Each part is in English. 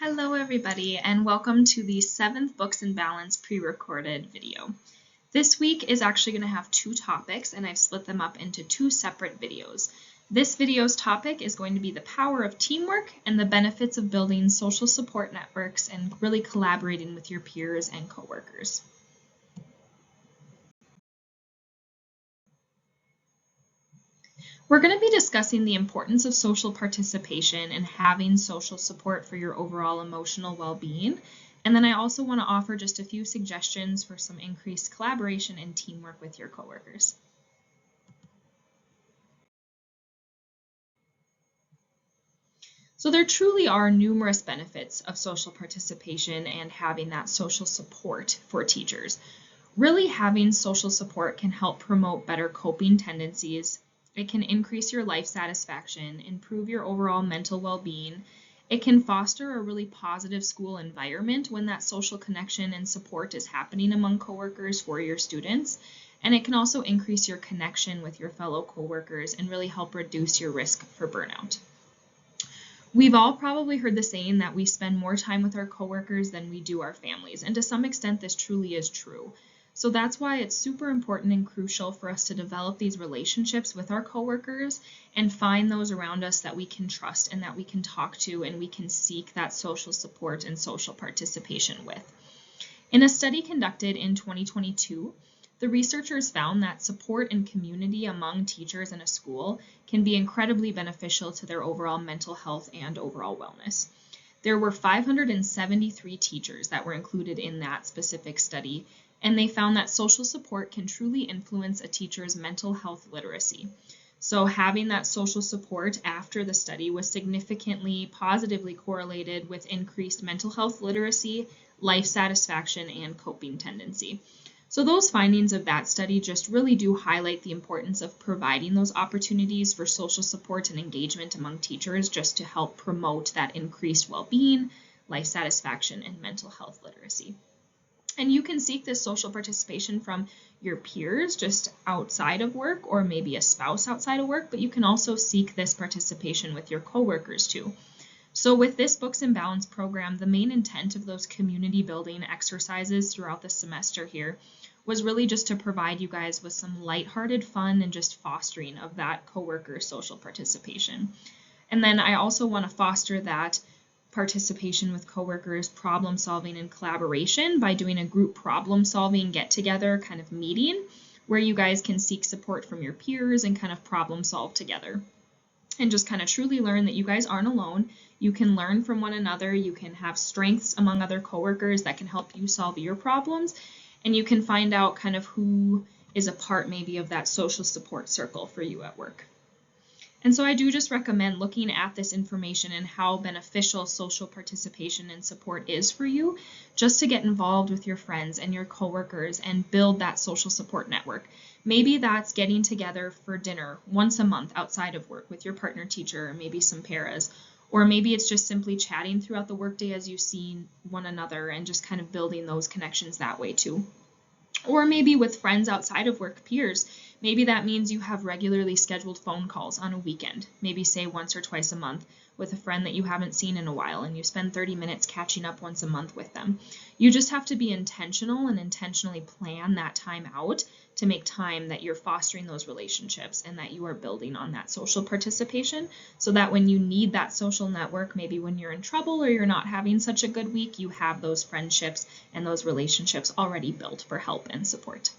Hello everybody, and welcome to the 7th Books and Balance pre-recorded video. This week is actually going to have two topics, and I've split them up into two separate videos. This video's topic is going to be the power of teamwork and the benefits of building social support networks and really collaborating with your peers and coworkers. We're going to be discussing the importance of social participation and having social support for your overall emotional well-being. And then I also want to offer just a few suggestions for some increased collaboration and teamwork with your coworkers. So there truly are numerous benefits of social participation and having that social support for teachers. Really having social support can help promote better coping tendencies. It can increase your life satisfaction, improve your overall mental well-being. It can foster a really positive school environment when that social connection and support is happening among coworkers for your students. And it can also increase your connection with your fellow coworkers and really help reduce your risk for burnout. We've all probably heard the saying that we spend more time with our coworkers than we do our families, and to some extent this truly is true. So that's why it's super important and crucial for us to develop these relationships with our coworkers and find those around us that we can trust and that we can talk to and we can seek that social support and social participation with. In a study conducted in 2022, the researchers found that support and community among teachers in a school can be incredibly beneficial to their overall mental health and overall wellness. There were 573 teachers that were included in that specific study, and they found that social support can truly influence a teacher's mental health literacy. So having that social support after the study was significantly positively correlated with increased mental health literacy, life satisfaction, and coping tendency. So those findings of that study just really do highlight the importance of providing those opportunities for social support and engagement among teachers just to help promote that increased well-being, life satisfaction, and mental health literacy. And you can seek this social participation from your peers just outside of work or maybe a spouse outside of work, but you can also seek this participation with your coworkers too. So with this Books and Balance program, the main intent of those community building exercises throughout the semester here was really just to provide you guys with some lighthearted fun and just fostering of that coworker social participation. And then I also want to foster that participation with coworkers, problem solving, and collaboration by doing a group problem solving get together kind of meeting where you guys can seek support from your peers and kind of problem solve together. And just kind of truly learn that you guys aren't alone. You can learn from one another. You can have strengths among other coworkers that can help you solve your problems. And you can find out kind of who is a part maybe of that social support circle for you at work. And so I do just recommend looking at this information and how beneficial social participation and support is for you, just to get involved with your friends and your coworkers and build that social support network. Maybe that's getting together for dinner once a month outside of work with your partner teacher or maybe some paras. Or maybe it's just simply chatting throughout the workday as you see one another and just kind of building those connections that way too. Or maybe with friends outside of work, peers. Maybe that means you have regularly scheduled phone calls on a weekend, maybe say once or twice a month with a friend that you haven't seen in a while, and you spend 30 minutes catching up once a month with them. You just have to be intentional and intentionally plan that time out to make time that you're fostering those relationships and that you are building on that social participation so that when you need that social network, maybe when you're in trouble or you're not having such a good week, you have those friendships and those relationships already built for help and support.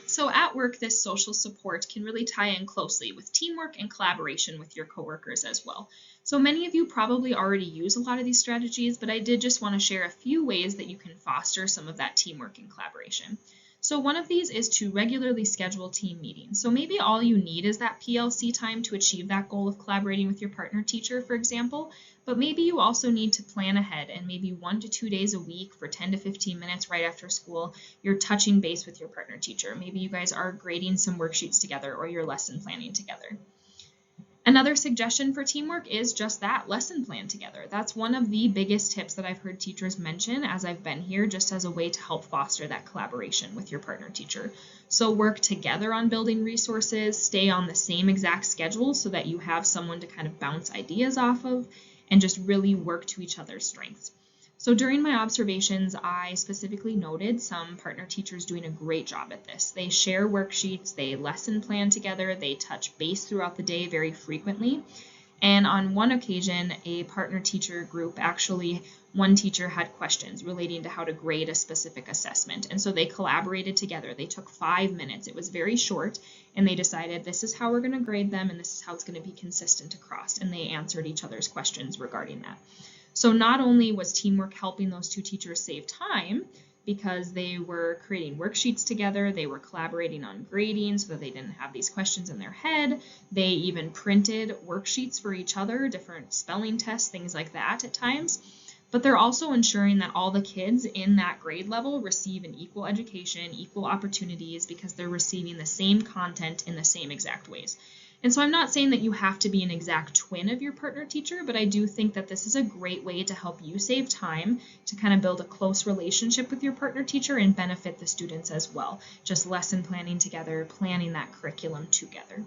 So at work, this social support can really tie in closely with teamwork and collaboration with your coworkers as well. So many of you probably already use a lot of these strategies, but I did just want to share a few ways that you can foster some of that teamwork and collaboration. So one of these is to regularly schedule team meetings. So maybe all you need is that PLC time to achieve that goal of collaborating with your partner teacher, for example, but maybe you also need to plan ahead and maybe 1 to 2 days a week for 10 to 15 minutes right after school, you're touching base with your partner teacher. Maybe you guys are grading some worksheets together or you're lesson planning together. Another suggestion for teamwork is just that, lesson plan together. That's one of the biggest tips that I've heard teachers mention as I've been here, just as a way to help foster that collaboration with your partner teacher. So work together on building resources, stay on the same exact schedule so that you have someone to kind of bounce ideas off of, and just really work to each other's strengths. So during my observations, I specifically noted some partner teachers doing a great job at this. They share worksheets, they lesson plan together, they touch base throughout the day very frequently. And on one occasion, a partner teacher group, actually one teacher had questions relating to how to grade a specific assessment. And so they collaborated together. They took 5 minutes. It was very short, and they decided this is how we're going to grade them and this is how it's going to be consistent across. And they answered each other's questions regarding that. So not only was teamwork helping those two teachers save time because they were creating worksheets together, they were collaborating on grading so that they didn't have these questions in their head. They even printed worksheets for each other, different spelling tests, things like that at times. But they're also ensuring that all the kids in that grade level receive an equal education, equal opportunities, because they're receiving the same content in the same exact ways. And so I'm not saying that you have to be an exact twin of your partner teacher, but I do think that this is a great way to help you save time, to kind of build a close relationship with your partner teacher and benefit the students as well. Just lesson planning together, planning that curriculum together.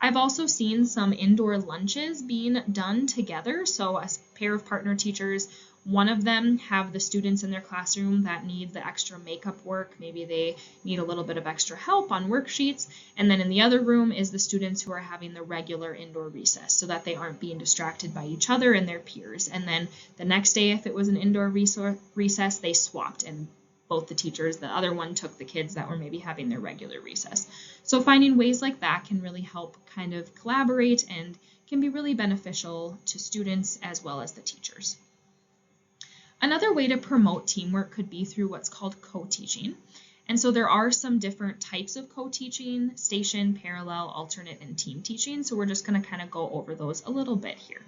I've also seen some indoor lunches being done together. So a pair of partner teachers, one of them have the students in their classroom that need the extra makeup work. Maybe they need a little bit of extra help on worksheets. And then in the other room is the students who are having the regular indoor recess so that they aren't being distracted by each other and their peers. And then the next day, if it was an indoor recess, they swapped, and both the teachers, the other one took the kids that were maybe having their regular recess. So finding ways like that can really help kind of collaborate and can be really beneficial to students as well as the teachers. Another way to promote teamwork could be through what's called co-teaching. And so there are some different types of co-teaching: station, parallel, alternate, and team teaching. So we're just going to kind of go over those a little bit here.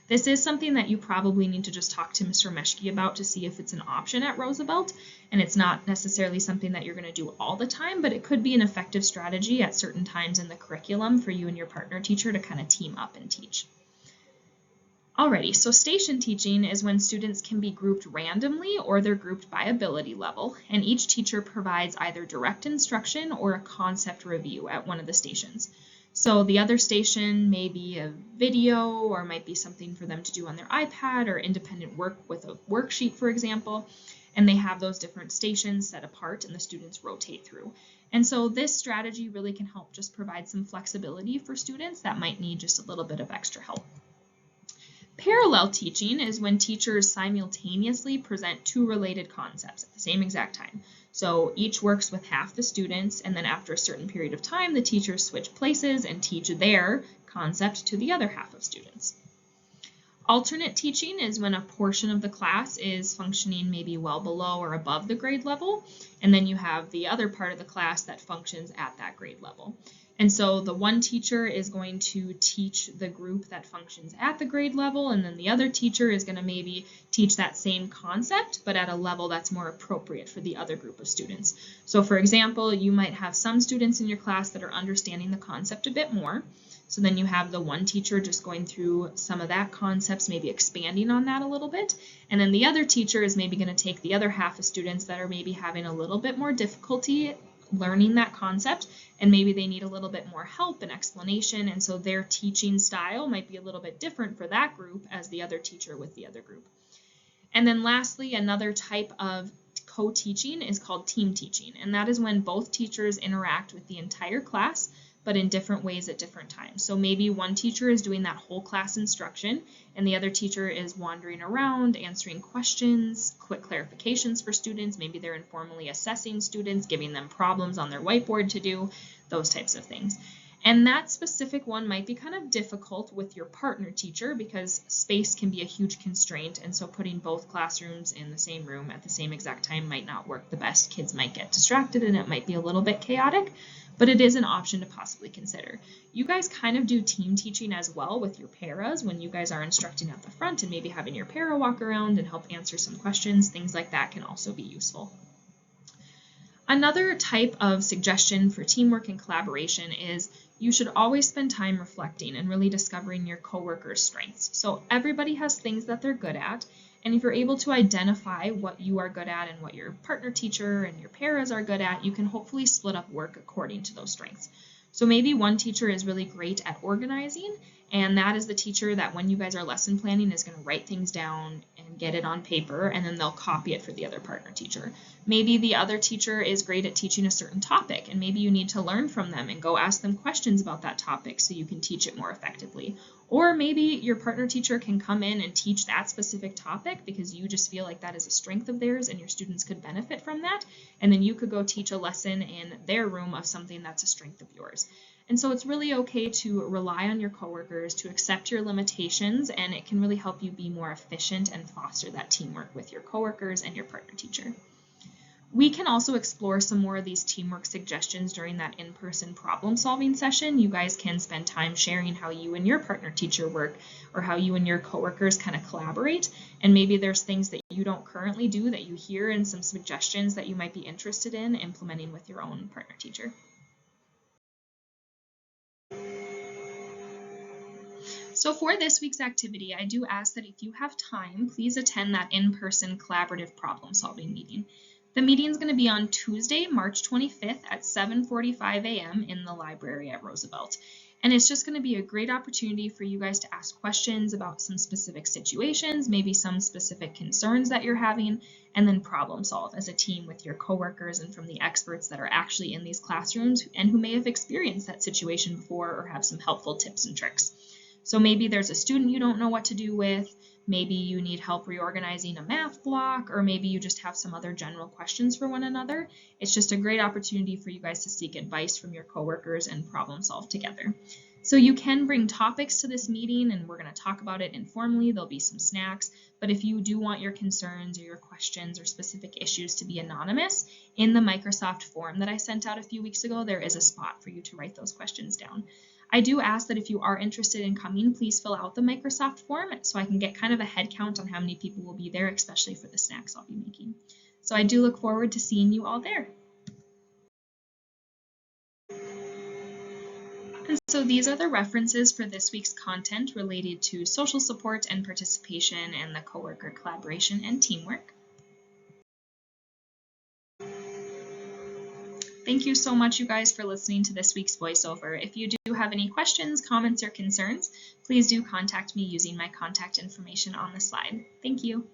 This is something that you probably need to just talk to Mr. Meshke about to see if it's an option at Roosevelt. And it's not necessarily something that you're going to do all the time, but it could be an effective strategy at certain times in the curriculum for you and your partner teacher to kind of team up and teach. Alrighty, so station teaching is when students can be grouped randomly or they're grouped by ability level, and each teacher provides either direct instruction or a concept review at one of the stations. So the other station may be a video or might be something for them to do on their iPad or independent work with a worksheet, for example, and they have those different stations set apart and the students rotate through. And so this strategy really can help just provide some flexibility for students that might need just a little bit of extra help. Parallel teaching is when teachers simultaneously present two related concepts at the same exact time. So each works with half the students, and then after a certain period of time, the teachers switch places and teach their concept to the other half of students. Alternate teaching is when a portion of the class is functioning maybe well below or above the grade level, and then you have the other part of the class that functions at that grade level. And so the one teacher is going to teach the group that functions at the grade level, and then the other teacher is going to maybe teach that same concept, but at a level that's more appropriate for the other group of students. So for example, you might have some students in your class that are understanding the concept a bit more. So then you have the one teacher just going through some of that concepts, maybe expanding on that a little bit. And then the other teacher is maybe going to take the other half of students that are maybe having a little bit more difficulty learning that concept, and maybe they need a little bit more help and explanation, and so their teaching style might be a little bit different for that group as the other teacher with the other group. And then lastly, another type of co-teaching is called team teaching, and that is when both teachers interact with the entire class, but in different ways at different times. So maybe one teacher is doing that whole class instruction, and the other teacher is wandering around, answering questions, quick clarifications for students. Maybe they're informally assessing students, giving them problems on their whiteboard to do, those types of things. And that specific one might be kind of difficult with your partner teacher because space can be a huge constraint, and so putting both classrooms in the same room at the same exact time might not work the best. Kids might get distracted and it might be a little bit chaotic, but it is an option to possibly consider. You guys kind of do team teaching as well with your paras when you guys are instructing at the front and maybe having your para walk around and help answer some questions. Things like that can also be useful. Another type of suggestion for teamwork and collaboration is You should always spend time reflecting and really discovering your coworkers' strengths. So everybody has things that they're good at, and if you're able to identify what you are good at and what your partner teacher and your paras are good at, you can hopefully split up work according to those strengths. So maybe one teacher is really great at organizing, and that is the teacher that when you guys are lesson planning is going to write things down and get it on paper, and then they'll copy it for the other partner teacher. Maybe the other teacher is great at teaching a certain topic, and maybe you need to learn from them and go ask them questions about that topic so you can teach it more effectively. Or maybe your partner teacher can come in and teach that specific topic because you just feel like that is a strength of theirs and your students could benefit from that. And then you could go teach a lesson in their room of something that's a strength of yours. And so it's really okay to rely on your coworkers, to accept your limitations, and it can really help you be more efficient and foster that teamwork with your coworkers and your partner teacher. We can also explore some more of these teamwork suggestions during that in-person problem-solving session. You guys can spend time sharing how you and your partner teacher work or how you and your coworkers kind of collaborate. And maybe there's things that you don't currently do that you hear and some suggestions that you might be interested in implementing with your own partner teacher. So for this week's activity, I do ask that if you have time, please attend that in-person collaborative problem-solving meeting. The meeting is going to be on Tuesday, March 25th at 7:45 a.m. in the library at Roosevelt. And it's just going to be a great opportunity for you guys to ask questions about some specific situations, maybe some specific concerns that you're having, and then problem solve as a team with your coworkers and from the experts that are actually in these classrooms and who may have experienced that situation before or have some helpful tips and tricks. So maybe there's a student you don't know what to do with, maybe you need help reorganizing a math block, or maybe you just have some other general questions for one another. It's just a great opportunity for you guys to seek advice from your coworkers and problem solve together. So you can bring topics to this meeting and we're going to talk about it informally. There'll be some snacks, but if you do want your concerns or your questions or specific issues to be anonymous, in the Microsoft form that I sent out a few weeks ago, there is a spot for you to write those questions down. I do ask that if you are interested in coming, please fill out the Microsoft form so I can get kind of a head count on how many people will be there, especially for the snacks I'll be making. So I do look forward to seeing you all there. And so these are the references for this week's content related to social support and participation and the coworker collaboration and teamwork. Thank you so much, you guys, for listening to this week's voiceover. If you do have any questions, comments, or concerns, please do contact me using my contact information on the slide. Thank you.